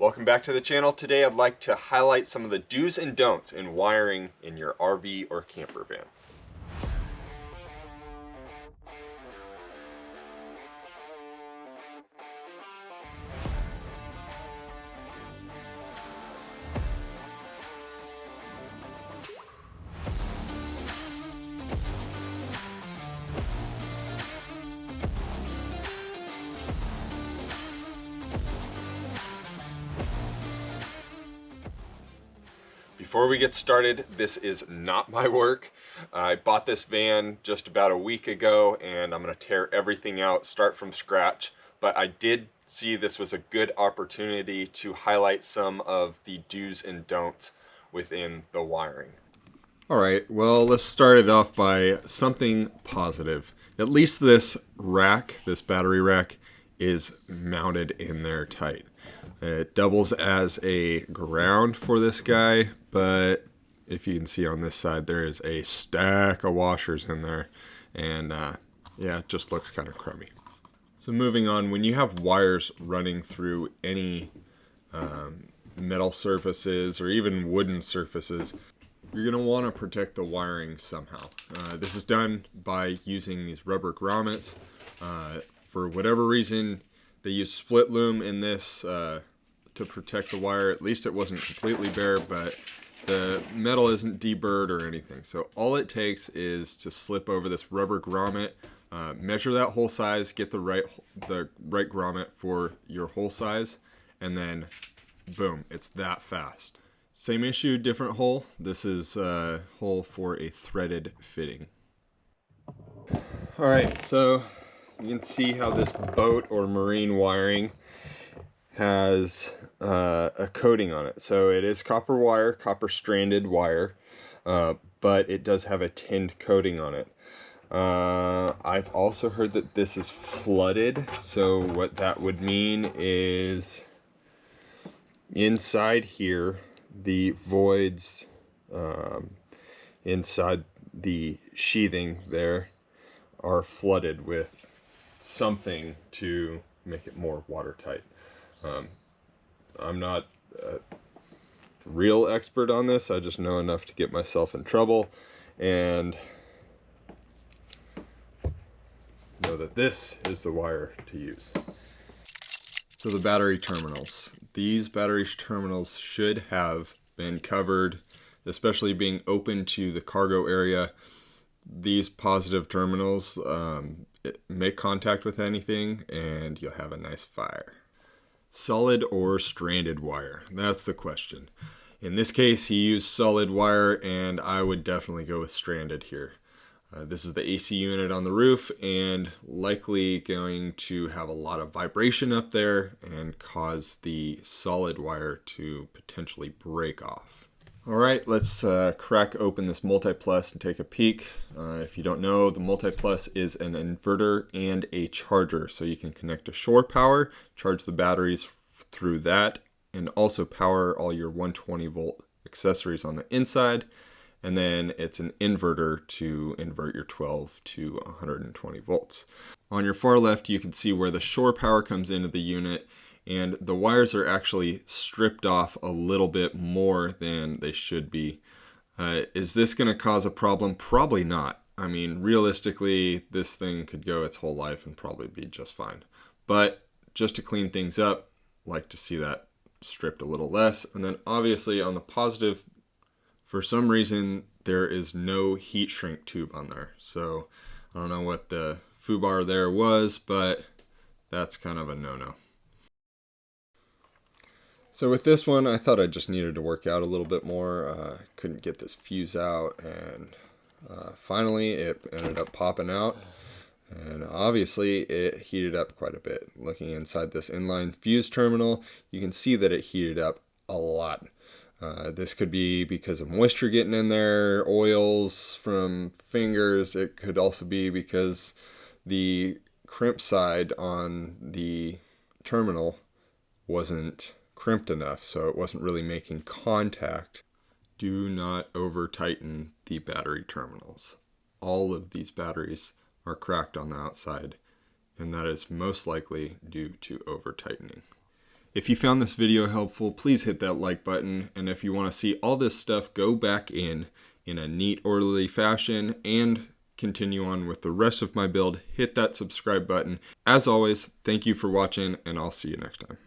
Welcome back to the channel. Today I'd like to highlight some of the do's and don'ts in wiring in your RV or camper van. Before we get started, this is not my work. I bought this van just about a week ago and I'm going to tear everything out, start from scratch. But I did see this was a good opportunity to highlight some of the do's and don'ts within the wiring. All right, well, let's start it off by something positive. At least this rack, this battery rack, is mounted in there tight. It doubles as a ground for this guy, but if you can see on this side, there is a stack of washers in there, and yeah, it just looks kind of crummy. So moving on, when you have wires running through any metal surfaces or even wooden surfaces, you're going to want to protect the wiring somehow. This is done by using these rubber grommets. For whatever reason, they use split loom in this to protect the wire. At least it wasn't completely bare, but the metal isn't deburred or anything. So all it takes is to slip over this rubber grommet, measure that hole size, get the right grommet for your hole size, and then boom, it's that fast. Same issue, different hole. This is a hole for a threaded fitting. All right, so you can see how this boat or marine wiring has a coating on it. So it is copper wire, copper stranded wire, but it does have a tinned coating on it. I've also heard that this is flooded. So what that would mean is inside here, the voids inside the sheathing there are flooded with something to make it more watertight. I'm not a real expert on this. I just know enough to get myself in trouble and know that this is the wire to use. So the battery terminals. These battery terminals should have been covered, especially being open to the cargo area. These positive terminals make contact with anything and you'll have a nice fire. Solid or stranded wire? That's the question. In this case, he used solid wire and I would definitely go with stranded here. This is the AC unit on the roof and likely going to have a lot of vibration up there and cause the solid wire to potentially break off. All right, let's crack open this Multi-Plus and take a peek. If you don't know, the Multi-Plus is an inverter and a charger. So you can connect to shore power, charge the batteries through that, and also power all your 120 volt accessories on the inside. And then it's an inverter to invert your 12 to 120 volts. On your far left, you can see where the shore power comes into the unit, and the wires are actually stripped off a little bit more than they should be. Is this going to cause a problem? Probably not. I mean, realistically, this thing could go its whole life and probably be just fine. But just to clean things up, like to see that stripped a little less. And then obviously on the positive, for some reason, there is no heat shrink tube on there. So I don't know what the foobar there was, but that's kind of a no-no. So with this one, I thought I just needed to work out a little bit more. Couldn't get this fuse out, and finally it ended up popping out. And obviously it heated up quite a bit. Looking inside this inline fuse terminal, you can see that it heated up a lot. This could be because of moisture getting in there, oils from fingers. It could also be because the crimp side on the terminal wasn't crimped enough, so it wasn't really making contact. Do not over tighten the battery terminals. All of these batteries are cracked on the outside, and that is most likely due to over tightening. If you found this video helpful, please hit that like button. And if you want to see all this stuff go back in a neat, orderly fashion and continue on with the rest of my build, hit that subscribe button. As always, thank you for watching, and I'll see you next time.